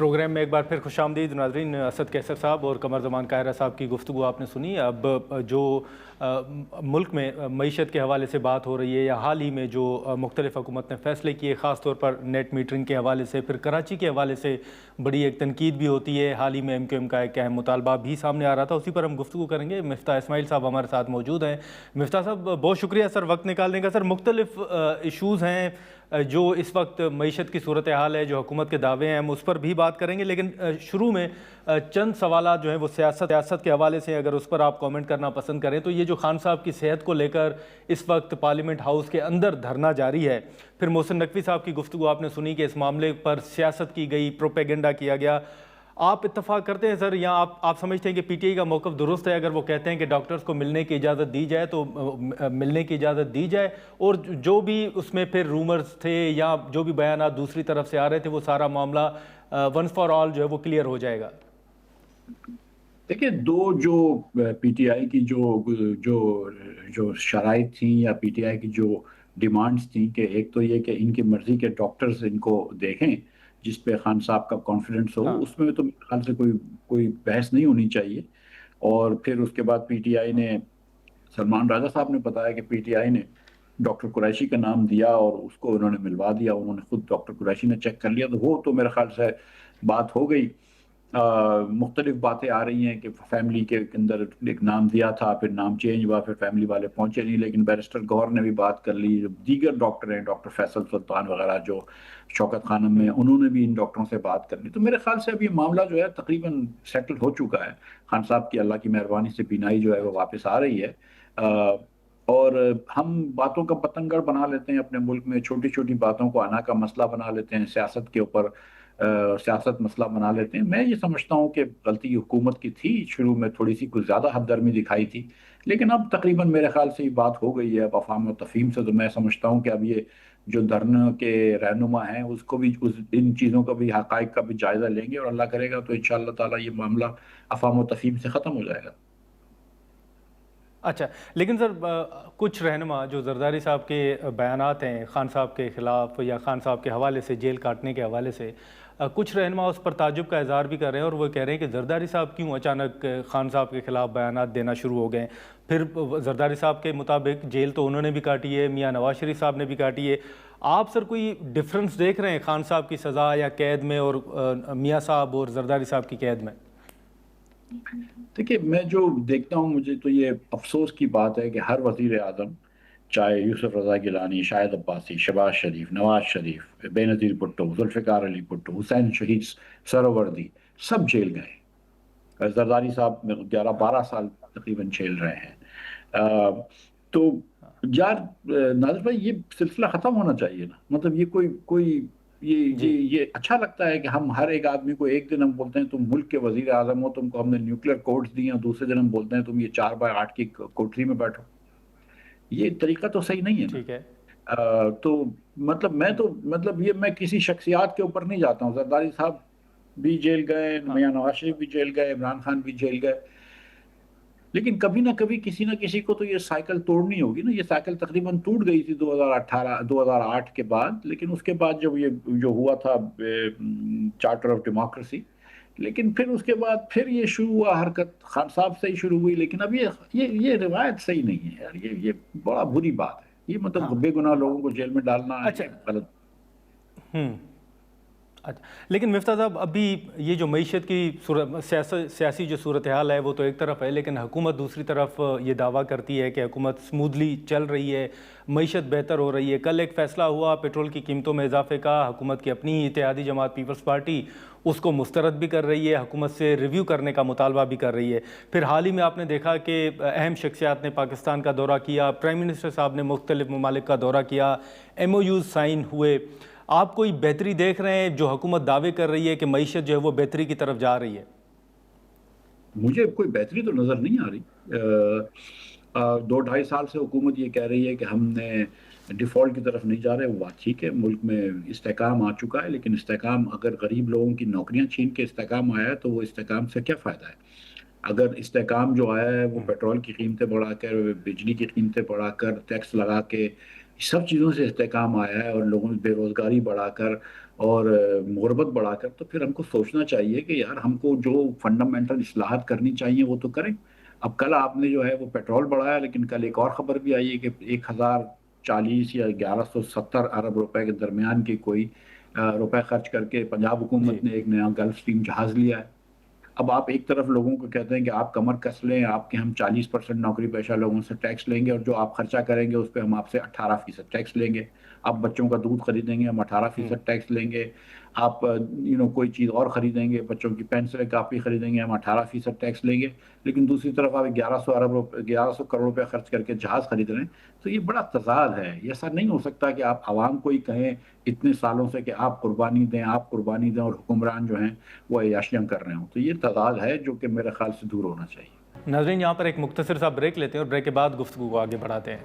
Programme میں ایک بار پھر خوش آمدید ناظرین. اسد کیسر صاحب اور قمر زمان قاہرہ صاحب کی گفتگو آپ نے سنی. اب جو ملک میں معیشت کے حوالے سے بات ہو رہی ہے یا حال ہی میں جو مختلف حکومت نے فیصلے کیے, خاص طور پر نیٹ میٹرنگ کے حوالے سے, پھر کراچی کے حوالے سے بڑی ایک تنقید بھی ہوتی ہے. حال ہی میں ایم کیو ایم کا ایک اہم مطالبہ بھی سامنے آ رہا تھا, اسی پر ہم گفتگو کریں گے. مفتاح اسماعیل صاحب ہمارے ساتھ موجود ہیں. مفتاح صاحب بہت شکریہ سر وقت نکالنے کا. سر مختلف ایشوز ہیں جو اس وقت معیشت کی صورتحال ہے, جو حکومت کے دعوے ہیں, ہم اس پر بھی بات کریں گے, لیکن شروع میں چند سوالات جو ہیں وہ سیاست کے حوالے سے اگر اس پر آپ کامنٹ کرنا پسند کریں تو یہ جو خان صاحب کی صحت کو لے کر اس وقت پارلیمنٹ ہاؤس کے اندر دھرنا جاری ہے, پھر محسن نقوی صاحب کی گفتگو آپ نے سنی کہ اس معاملے پر سیاست کی گئی, پروپیگنڈا کیا گیا. آپ اتفاق کرتے ہیں سر, یا آپ سمجھتے ہیں کہ پی ٹی آئی کا موقف درست ہے اگر وہ کہتے ہیں کہ ڈاکٹرز کو ملنے کی اجازت دی جائے تو ملنے کی اجازت دی جائے, اور جو بھی اس میں پھر رومرز تھے یا جو بھی بیانات دوسری طرف سے آ رہے تھے وہ سارا معاملہ ونس فار آل جو ہے وہ کلیئر ہو جائے گا؟ دیکھیں, جو پی ٹی آئی کی جو شرائط تھیں یا پی ٹی آئی کی جو ڈیمانڈز تھیں کہ ایک تو یہ کہ ان کی مرضی کے ڈاکٹرز ان کو دیکھیں جس پہ خان صاحب کا کانفیڈنس ہو, اس میں تو میرے خیال سے کوئی بحث نہیں ہونی چاہیے. اور پھر اس کے بعد پی ٹی آئی نے, سلمان راجہ صاحب نے بتایا کہ پی ٹی آئی نے ڈاکٹر قریشی کا نام دیا اور اس کو انہوں نے ملوا دیا, انہوں نے خود ڈاکٹر قریشی نے چیک کر لیا, تو وہ تو میرے خیال سے بات ہو گئی. مختلف باتیں آ رہی ہیں کہ فیملی کے اندر ایک نام دیا تھا, پھر نام چینج ہوا, پھر فیملی والے پہنچے نہیں, لیکن بیرسٹر گوہر نے بھی بات کر لی. دیگر ڈاکٹر ہیں, ڈاکٹر فیصل سلطان وغیرہ جو شوکت خانم میں, انہوں نے بھی ان ڈاکٹروں سے بات کر لی. تو میرے خیال سے اب یہ معاملہ جو ہے تقریباً سیٹل ہو چکا ہے. خان صاحب کی اللہ کی مہربانی سے بینائی جو ہے وہ واپس آ رہی ہے, اور ہم باتوں کا پتنگڑ بنا لیتے ہیں اپنے ملک میں, چھوٹی چھوٹی باتوں کو انا کا مسئلہ بنا لیتے ہیں, سیاست کے اوپر سیاست مسئلہ بنا لیتے ہیں. میں یہ سمجھتا ہوں کہ غلطی حکومت کی تھی, شروع میں تھوڑی سی کچھ زیادہ حد درمی دکھائی تھی, لیکن اب تقریباً میرے خیال سے یہ بات ہو گئی ہے اب افہام و تفہیم سے. تو میں سمجھتا ہوں کہ اب یہ جو دھرنا کے رہنما ہیں اس کو بھی ان چیزوں کا بھی, حقائق کا بھی جائزہ لیں گے, اور اللہ کرے گا تو انشاءاللہ تعالی یہ معاملہ افہام و تفہیم سے ختم ہو جائے گا. اچھا, لیکن سر کچھ رہنما جو زرداری صاحب کے بیانات ہیں خان صاحب کے خلاف یا خان صاحب کے حوالے سے, جیل کاٹنے کے حوالے سے, کچھ رہنما اس پر تعجب کا اظہار بھی کر رہے ہیں, اور وہ کہہ رہے ہیں کہ زرداری صاحب کیوں اچانک خان صاحب کے خلاف بیانات دینا شروع ہو گئے. پھر زرداری صاحب کے مطابق جیل تو انہوں نے بھی کاٹی ہے, میاں نواز شریف صاحب نے بھی کاٹی ہے. آپ سر کوئی ڈفرنس دیکھ رہے ہیں خان صاحب کی سزا یا قید میں اور میاں صاحب اور زرداری صاحب کی قید میں؟ دیکھیے, میں جو دیکھتا ہوں, مجھے تو یہ افسوس کی بات ہے کہ ہر وزیر اعظم, چاہے یوسف رضا گیلانی, شاہد عباسی, شہباز شریف, نواز شریف, بے نظیر بھٹو, ذوالفقار علی بھٹو, حسین شہید سہروردی, سب جیل گئے. زرداری صاحب 11-12 سال تقریباً جیل رہے ہیں. تو یار ناظر بھائی, یہ سلسلہ ختم ہونا چاہیے نا. مطلب یہ کوئی یہ اچھا لگتا ہے کہ ہم ہر ایک آدمی کو ایک دن ہم بولتے ہیں تم ملک کے وزیر اعظم ہو, تم کو ہم نے نیوکلیر کوڈز دی ہیں, دوسرے دن ہم بولتے ہیں تم یہ 4x8 کی کوٹری میں بیٹھو. یہ طریقہ تو صحیح نہیں ہے نا. ٹھیک ہے. تو میں کسی شخصیات کے اوپر نہیں جاتا ہوں. زرداری صاحب بھی جیل گئے, میاں نواز شریف بھی جیل گئے, عمران خان بھی جیل گئے, لیکن کبھی نہ کبھی کسی نہ کسی کو تو یہ سائیکل توڑنی ہوگی نا. یہ سائیکل تقریباً ٹوٹ گئی تھی 2008 کے بعد, لیکن اس کے بعد جب یہ جو ہوا تھا چارٹر آف ڈیموکریسی, لیکن پھر اس کے بعد پھر یہ شروع ہوا حرکت, خان صاحب سے ہی شروع ہوئی. لیکن اب یہ روایت صحیح نہیں ہے یار, یہ بڑا بری بات ہے. یہ مطلب بے گناہ لوگوں کو جیل میں ڈالنا اچھا. غلط. اچھا, لیکن مفتاح صاحب ابھی یہ جو معیشت کی سیاسی جو صورتحال ہے وہ تو ایک طرف ہے, لیکن حکومت دوسری طرف یہ دعویٰ کرتی ہے کہ حکومت سمودلی چل رہی ہے, معیشت بہتر ہو رہی ہے. کل ایک فیصلہ ہوا پیٹرول کی قیمتوں میں اضافے کا, حکومت کی اپنی اتحادی جماعت پیپلز پارٹی اس کو مسترد بھی کر رہی ہے, حکومت سے ریویو کرنے کا مطالبہ بھی کر رہی ہے. پھر حال ہی میں آپ نے دیکھا کہ اہم شخصیات نے پاکستان کا دورہ کیا, پرائم منسٹر صاحب نے مختلف ممالک کا دورہ کیا, ایم او یوز سائن ہوئے. آپ کوئی بہتری دیکھ رہے ہیں جو حکومت دعوے کر رہی ہے کہ معیشت جو ہے وہ بہتری کی طرف جا رہی ہے؟ مجھے کوئی بہتری تو نظر نہیں آ رہی. 2-2.5 سال سے حکومت یہ کہہ رہی ہے کہ ہم نے ڈیفالٹ کی طرف نہیں جا رہے. وہ بات ٹھیک ہے, ملک میں استحکام آ چکا ہے, لیکن استحکام اگر غریب لوگوں کی نوکریاں چھین کے استحکام آیا ہے تو وہ استحکام سے کیا فائدہ ہے؟ اگر استحکام جو آیا ہے وہ پیٹرول کی قیمتیں بڑھا کر, بجلی کی قیمتیں بڑھا کر, ٹیکس لگا کے سب چیزوں سے استحکام آیا ہے اور لوگوں میں بے روزگاری بڑھا کر اور غربت بڑھا کر، تو پھر ہم کو سوچنا چاہیے کہ یار ہم کو جو فنڈامنٹل اصلاحات کرنی چاہیے وہ تو کریں۔ اب کل آپ نے جو ہے وہ پیٹرول بڑھایا، لیکن کل ایک اور خبر بھی آئی ہے کہ 1040 یا 1170 ارب روپے کے درمیان کی کوئی روپے خرچ کر کے پنجاب حکومت جی نے ایک نیا گلف اسٹریم جہاز لیا ہے۔ اب آپ ایک طرف لوگوں کو کہتے ہیں کہ آپ کمر کس لیں، آپ کے ہم 40% نوکری پیشہ لوگوں سے ٹیکس لیں گے، اور جو آپ خرچہ کریں گے اس پہ ہم آپ سے 18% ٹیکس لیں گے۔ آپ بچوں کا دودھ خریدیں گے، ہم 18% ٹیکس لیں گے۔ آپ کوئی چیز اور خریدیں گے، بچوں کی پینسلیں کاپی خریدیں گے، ہم 18% ٹیکس لیں گے۔ لیکن دوسری طرف آپ 1100 کروڑ روپے خرچ کر کے جہاز خرید رہے ہیں، تو یہ بڑا تضاد ہے۔ یہ ایسا نہیں ہو سکتا کہ آپ عوام کو ہی کہیں اتنے سالوں سے کہ آپ قربانی دیں، آپ قربانی دیں، اور حکمران جو ہیں وہ عیاشیاں کر رہے ہوں۔ تو یہ تضاد ہے جو کہ میرے خیال سے دور ہونا چاہیے۔ ناظرین، یہاں پر ایک مختصر سا بریک لیتے ہیں اور بریک کے بعد گفتگو کو آگے بڑھاتے ہیں۔